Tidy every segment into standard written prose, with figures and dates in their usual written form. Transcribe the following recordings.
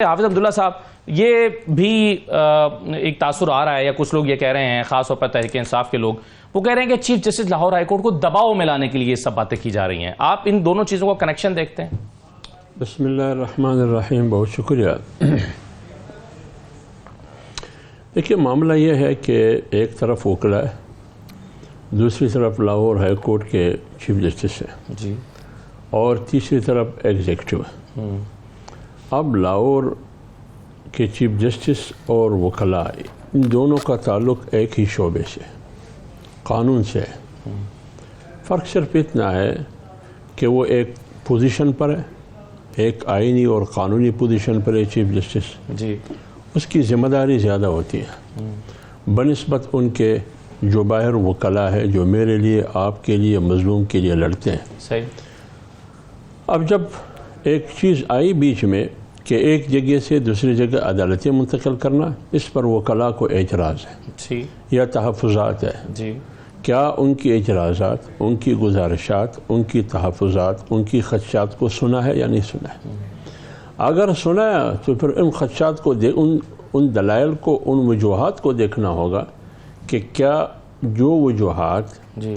حافظ عبداللہ صاحب، یہ بھی ایک تاثر آ رہا ہے یا کچھ لوگ یہ کہہ رہے ہیں، خاص طور پر تحریک انصاف کے لوگ وہ کہہ رہے ہیں کہ chief justice Lahore high court کو دباؤ میں لانے کے لیے یہ سب باتیں کی جا رہی ہیں. آپ ان دونوں چیزوں کا کنیکشن دیکھتے ہیں؟ بسم اللہ الرحمن الرحیم. بہت شکریہ. دیکھیے، معاملہ یہ ہے کہ ایک طرف وکلا ہے، دوسری طرف لاہور ہائی کورٹ کے چیف جسٹس ہیں جی، اور تیسری طرف ایگزیکٹو ہے. اب لاہور کے چیف جسٹس اور وکلاء، ان دونوں کا تعلق ایک ہی شعبے سے، قانون سے ہے. فرق صرف اتنا ہے کہ وہ ایک پوزیشن پر ہے، ایک آئینی اور قانونی پوزیشن پر ہے چیف جسٹس. جی، اس کی ذمہ داری زیادہ ہوتی ہے بنسبت ان کے جو باہر وکلاء ہے، جو میرے لیے، آپ کے لیے، مظلوم کے لیے لڑتے ہیں. صحیح. اب جب ایک چیز آئی بیچ میں کہ ایک جگہ سے دوسری جگہ عدالتیں منتقل کرنا، اس پر وکلاء کو اعتراض ہے جی، یا تحفظات ہے. جی، کیا ان کی اعتراضات، ان کی گزارشات، ان کی تحفظات، ان کی خدشات کو سنا ہے یا نہیں سنا ہے؟ اگر سنا ہے تو پھر ان خدشات کو ان دلائل کو، ان وجوہات کو دیکھنا ہوگا کہ کیا جو وجوہات جی،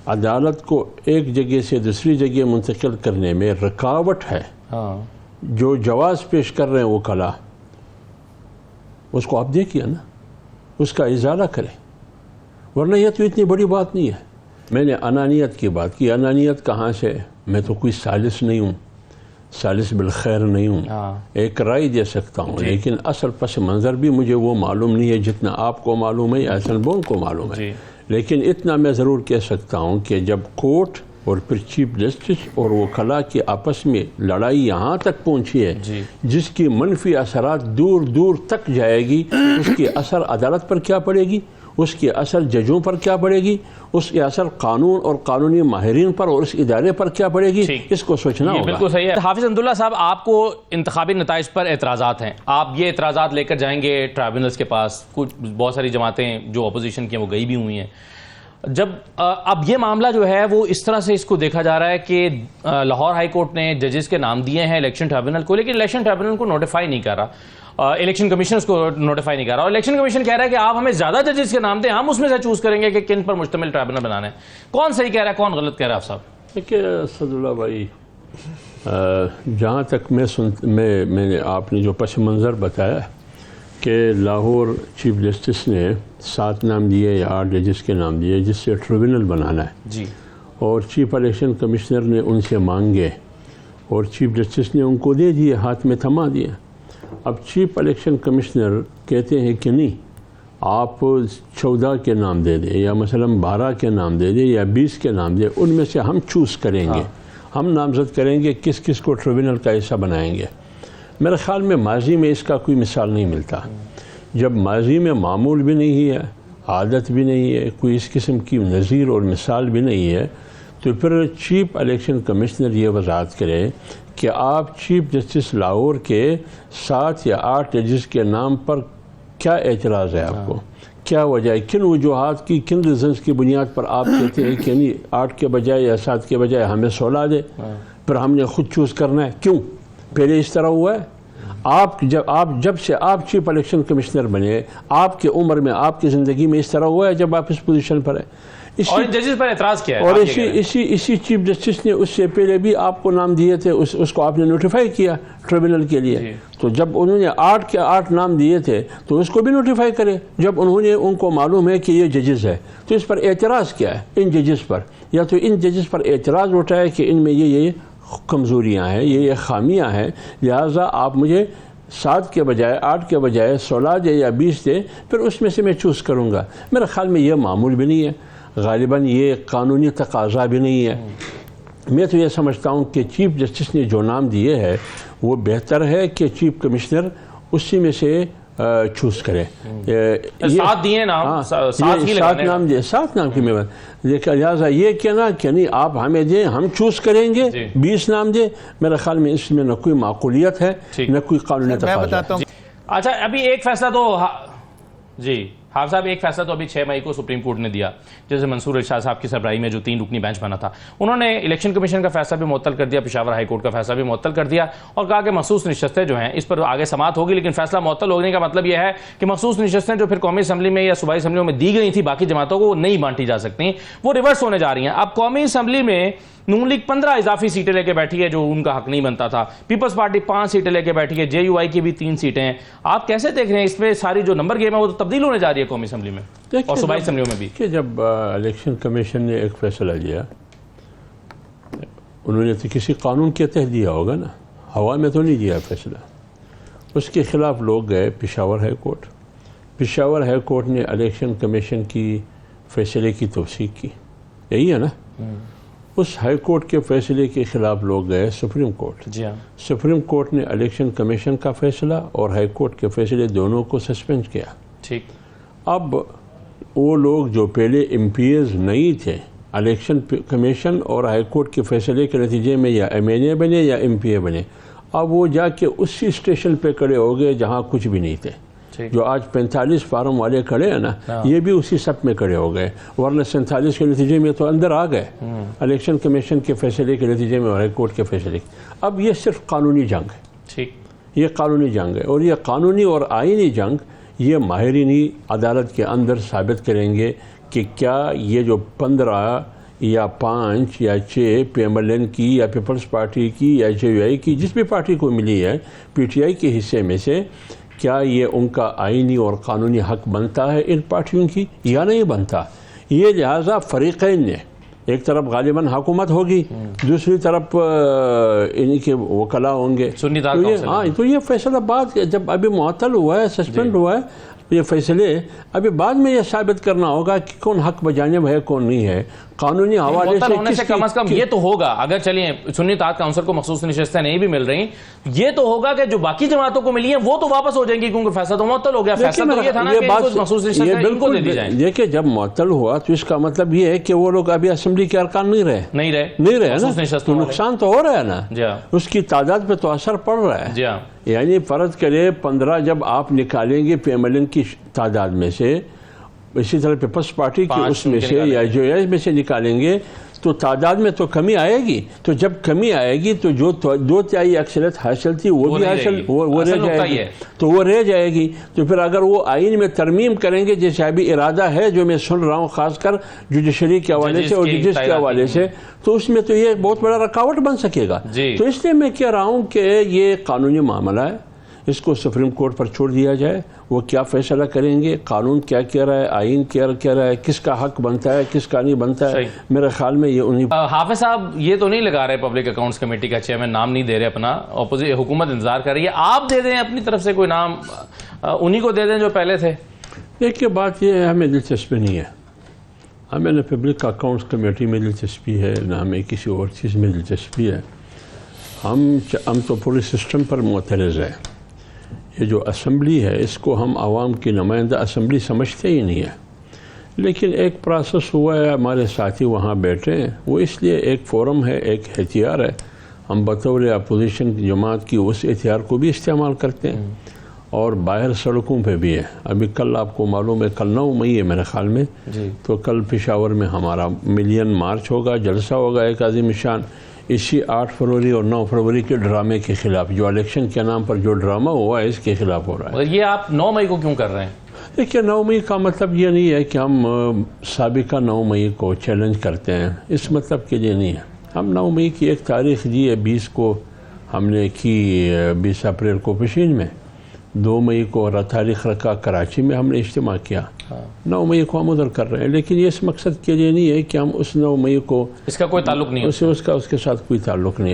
عدالت کو ایک جگہ سے دوسری جگہ منتقل کرنے میں رکاوٹ ہے، ہاں، جو جواز پیش کر رہے ہیں وکلاء، اس کو آپ دیکھیے نا، اس کا ازالہ کریں. ورنہ یہ تو اتنی بڑی بات نہیں ہے. میں نے انانیت کی بات کی. انانیت کہاں سے؟ میں تو کوئی سالس نہیں ہوں، سالس بالخیر نہیں ہوں. ایک رائے دے سکتا ہوں، لیکن اصل پس منظر بھی مجھے وہ معلوم نہیں ہے جتنا آپ کو معلوم ہے یا احسن بون کو معلوم ہے. لیکن اتنا میں ضرور کہہ سکتا ہوں کہ جب کورٹ اور پھر چیف جسٹس اور وکلاء کے آپس میں لڑائی یہاں تک پہنچی ہے جس کی منفی اثرات دور دور تک جائے گی، اس کی اثر عدالت پر کیا پڑے گی، اس کی اثر ججوں پر کیا پڑے گی، اس کی اثر قانون اور قانونی ماہرین پر اور اس ادارے پر کیا پڑے گی، اس کو سوچنا ہوگا. بالکل صحیح ہے. حافظ عبداللہ صاحب، آپ کو انتخابی نتائج پر اعتراضات ہیں، آپ یہ اعتراضات لے کر جائیں گے ٹرائبونلز کے پاس. کچھ بہت ساری جماعتیں جو اپوزیشن کی ہیں وہ گئی بھی ہوئی ہیں. جب اب یہ معاملہ جو ہے وہ اس طرح سے اس کو دیکھا جا رہا ہے کہ لاہور ہائی کورٹ نے ججز کے نام دیے ہیں الیکشن ٹرائبونل کو، لیکن الیکشن ٹرائبونل کو نوٹیفائی نہیں کر رہا، الیکشن کمیشن اس کو نوٹیفائی نہیں کر رہا، اور الیکشن کمیشن کہہ رہا ہے کہ آپ ہمیں زیادہ ججز کے نام دیں، ہم اس میں سے چوز کریں گے کہ کن پر مشتمل ٹرائبونل بنانا ہے. کون صحیح کہہ رہا ہے، کون غلط کہہ رہا ہے آپ صاحب؟ دیکھیے اسد اللہ بھائی، جہاں تک میں نے آپ نے جو پس منظر بتایا کہ لاہور چیف جسٹس نے 7 نام دیے یا 8 ججز کے نام دیے جس سے ٹریبونل بنانا ہے، جی، اور چیف الیکشن کمشنر نے ان سے مانگے اور چیف جسٹس نے ان کو دے دیے، ہاتھ میں تھما دیے. اب چیف الیکشن کمشنر کہتے ہیں کہ نہیں، آپ 14 کے نام دے دیں یا مثلا 12 کے نام دے دیں یا 20 کے نام دیں، ان میں سے ہم چوز کریں گے، ہم نامزد کریں گے کس کس کو ٹریبونل کا حصہ بنائیں گے. میرے خیال میں ماضی میں اس کا کوئی مثال نہیں ملتا. جب ماضی میں معمول بھی نہیں ہے، عادت بھی نہیں ہے، کوئی اس قسم کی نظیر اور مثال بھی نہیں ہے، تو پھر چیف الیکشن کمشنر یہ وضاحت کرے کہ آپ چیف جسٹس لاہور کے 7 یا 8 ججز کے نام پر کیا اعتراض ہے، آپ کو کیا وجہ ہے، کن وجوہات کی، کن ریزنز کی بنیاد پر آپ کہتے ہیں کہ نہیں 8 کے بجائے یا 7 کے بجائے ہمیں 16 دے، پھر ہم نے خود چوز کرنا ہے. کیوں پہلے اس طرح ہوا ہے؟ جب سے آپ چیف الیکشن کمشنر بنے، آپ کی عمر میں، آپ کی زندگی میں اس طرح ہوا ہے جب آپ اس پوزیشن پر ہیں؟ اور ان ججز پر اعتراض کیا ہے؟ اور اسی چیف جسٹس نے اس سے پہلے بھی آپ کو نام دیے تھے، اس کو آپ نے نوٹیفائی کیا ٹریبونل کے لیے. تو جب انہوں نے 8 کے 8 نام دیے تھے تو اس کو بھی نوٹیفائی کرے. جب ان کو معلوم ہے کہ یہ ججز ہے تو اس پر اعتراض کیا ہے؟ ان ججز پر، یا تو ان ججز پر اعتراض اٹھائے کہ ان میں یہ کمزوریاں ہیں، یہ خامیاں ہیں، لہٰذا آپ مجھے 7 کے بجائے 8 کے بجائے 16 دے یا 20 دے، پھر اس میں سے میں چوز کروں گا. میرے خیال میں یہ معمول بھی نہیں ہے، غالباً یہ قانونی تقاضا بھی نہیں ہے. میں تو یہ سمجھتا ہوں کہ چیف جسٹس نے جو نام دیے ہے وہ بہتر ہے کہ چیف کمشنر اسی میں سے چوز کرے. 7 دیے نام، 7 نام دیے، 7 نام کی میں لہٰذا یہ کہنا کہ نہیں آپ ہمیں دیں، ہم چوز کریں گے، 20 نام دیں، میرے خیال میں اس میں نہ کوئی معقولیت ہے نہ کوئی قانونی تقاضا ہے. اچھا، ابھی ایک فیصلہ تو جی حافظ صاحب ایک فیصلہ تو ابھی 6 مئی کو سپریم کورٹ نے دیا، جیسے منصور ارشاد صاحب کی سربراہی میں جو 3 رکنی بینچ بنا تھا، انہوں نے الیکشن کمیشن کا فیصلہ بھی معطل کر دیا، پشاور ہائی کورٹ کا فیصلہ بھی معطل کر دیا، اور کہا کہ مخصوص نشستیں جو ہیں اس پر آگے سماعت ہوگی، لیکن فیصلہ معطل ہونے کا مطلب یہ ہے کہ مخصوص نشستیں جو پھر قومی اسمبلی میں یا صوبائی اسمبلیوں میں دی گئی تھی باقی جماعتوں کو، وہ نہیں بانٹی جا سکتی، وہ ریورس ہونے جا رہی ہیں۔ اب قومی اسمبلی میں نون لیگ 15 اضافی سیٹیں لے کے بیٹھی ہے جو ان کا حق نہیں بنتا تھا، پیپلز پارٹی 5 سیٹیں لے کے بیٹھی ہے، جے یو آئی کی بھی 3 سیٹیں ہیں۔ آپ کیسے دیکھ رہے ہیں اس میں ساری جو نمبر گیم ہے وہ تو تبدیل ہونے جا رہی ہے قومی اسمبلی میں اور صوبائی اسمبلیوں میں بھی؟ کہ جب الیکشن کمیشن نے ایک فیصلہ لیا، انہوں نے تو کسی قانون کے تحت دیا ہوگا نا، ہوا میں تو نہیں دیا فیصلہ۔ اس کے خلاف لوگ گئے Peshawar high court, Peshawar high court نے الیکشن کمیشن کی فیصلے کی توثیق کی، یہی ہے نا؟ اس ہائی کورٹ کے فیصلے کے خلاف لوگ گئے سپریم کورٹ، جی ہاں، سپریم کورٹ نے الیکشن کمیشن کا فیصلہ اور ہائی کورٹ کے فیصلے دونوں کو سسپینڈ کیا۔ ٹھیک، اب وہ لوگ جو پہلے ایم پی ایز نہیں تھے، الیکشن کمیشن اور ہائی کورٹ کے فیصلے کے نتیجے میں یا ایم این اے بنے یا ایم پی اے بنے، اب وہ جا کے اسی اسٹیشن پہ کھڑے ہو گئے جہاں کچھ بھی نہیں تھے۔ جو آج 45 فارم والے کھڑے ہیں نا، یہ بھی اسی سب میں کھڑے ہو گئے، ورنہ 47 کے نتیجے میں تو اندر آ گئے الیکشن کمیشن کے فیصلے کے نتیجے میں اور ہائی کورٹ کے فیصلے۔ اب یہ صرف قانونی جنگ ہے، ٹھیک، یہ قانونی جنگ ہے، اور یہ قانونی اور آئینی جنگ یہ ماہرین عدالت کے اندر ثابت کریں گے کہ کیا یہ جو 15 یا 5 یا 6 پی ایم ایل این کی یا پیپلز پارٹی کی یا جے یو آئی کی جس بھی پارٹی کو ملی ہے پی ٹی آئی کے حصے میں سے، کیا یہ ان کا آئینی اور قانونی حق بنتا ہے ان پارٹیوں کی یا نہیں بنتا؟ یہ لہٰذا فریقین نے، ایک طرف غالباً حکومت ہوگی، دوسری طرف ان کے وکلاء ہوں گے، تو یہ فیصلہ بعد جب ابھی معطل ہوا ہے، سسپینڈ ہوا ہے، یہ فیصلے ابھی بعد میں یہ ثابت کرنا ہوگا کہ کون حق بجانب ہے کون نہیں ہے۔ قانونی حوالے سے کم از کم یہ تو ہوگا، اگر چلیے سنی اتحاد کونسل کو مخصوص نشستیں نہیں بھی مل رہی، یہ تو ہوگا کہ جو باقی جماعتوں کو ملی ہیں وہ تو واپس ہو جائیں گی، کیونکہ فیصلہ تو معطل ہو گیا۔ فیصلہ تو یہ تھا نا کہ مخصوص نشستیں ان کو دے دی جائیں۔ دیکھیں جب معطل ہوا تو اس کا مطلب یہ ہے کہ وہ لوگ ابھی اسمبلی کے ارکان نہیں رہے نا، تو نقصان تو ہو رہا ہے نا، اس کی تعداد پہ تو اثر پڑ رہا ہے۔ یعنی فرض کرے 15 جب آپ نکالیں گے پی ایم ایل این کی تعداد میں سے، اسی طرح پیپلز پارٹی کی اس میں سے یا جو میں سے نکالیں گے تو تعداد میں تو کمی آئے گی، تو جب کمی آئے گی تو جو 2/3 اکثریت حاصل تھی وہ بھی حاصل وہ رہ جائے گی، تو وہ رہ جائے گی۔ تو پھر اگر وہ آئین میں ترمیم کریں گے جیسے ابھی ارادہ ہے جو میں سن رہا ہوں خاص کر جوڈیشری کے حوالے سے اور ججز کے حوالے سے، تو اس میں تو یہ بہت بڑا رکاوٹ بن سکے گا۔ تو اس لیے میں کہہ رہا ہوں کہ یہ قانونی معاملہ ہے، اس کو سپریم کورٹ پر چھوڑ دیا جائے، وہ کیا فیصلہ کریں گے، قانون کیا کہہ رہا ہے، آئین کیا کہہ رہا ہے، کس کا حق بنتا ہے کس کا نہیں بنتا ہے، میرے خیال میں یہ انہیں۔ حافظ صاحب یہ تو نہیں لگا رہے پبلک اکاؤنٹس کمیٹی کا چیئرمین نام نہیں دے رہے اپنا، حکومت انتظار کر رہی ہے، آپ دے دیں اپنی طرف سے کوئی نام، انہی کو دے دیں جو پہلے تھے؟ دیکھیے بات یہ ہے، ہمیں دلچسپی نہیں ہے، ہمیں نہ پبلک اکاؤنٹس کمیٹی میں دلچسپی ہے نہ ہمیں کسی اور چیز میں دلچسپی ہے، ہم تو پورے سسٹم پر معترض ہیں۔ یہ جو اسمبلی ہے اس کو ہم عوام کی نمائندہ اسمبلی سمجھتے ہی نہیں ہے، لیکن ایک پروسیس ہوا ہے، ہمارے ساتھی وہاں بیٹھے ہیں، وہ اس لیے ایک فورم ہے، ایک ہتھیار ہے، ہم بطور اپوزیشن جماعت کی اس ہتھیار کو بھی استعمال کرتے ہیں، اور باہر سڑکوں پہ بھی ہے۔ ابھی کل آپ کو معلوم ہے کل 9 مئی ہے میرے خیال میں، تو کل پشاور میں ہمارا ملین مارچ ہوگا، جلسہ ہوگا ایک عظیم شان، اسی 8 فروری اور 9 فروری کے ڈرامے کے خلاف، جو الیکشن کے نام پر جو ڈرامہ ہوا ہے اس کے خلاف ہو رہا ہے۔ یہ آپ 9 مئی کو کیوں کر رہے ہیں؟ دیکھیے 9 مئی کا مطلب یہ نہیں ہے کہ ہم سابقہ 9 مئی کو چیلنج کرتے ہیں، اس مطلب کے لیے نہیں ہے۔ ہم 9 مئی کی ایک تاریخ دی ہے، 20 کو ہم نے کی 20 اپریل کو پشین میں، 2 مئی کو تاریخ رکھا کراچی میں ہم نے اجتماع کیا، 9 مئی کو ہم ادھر کر رہے ہیں، لیکن یہ اس مقصد کے لیے نہیں ہے کہ ہم اس 9 مئی کو، اس کا کوئی تعلق نہیں ہے، اس کے ساتھ کوئی تعلق نہیں ہے۔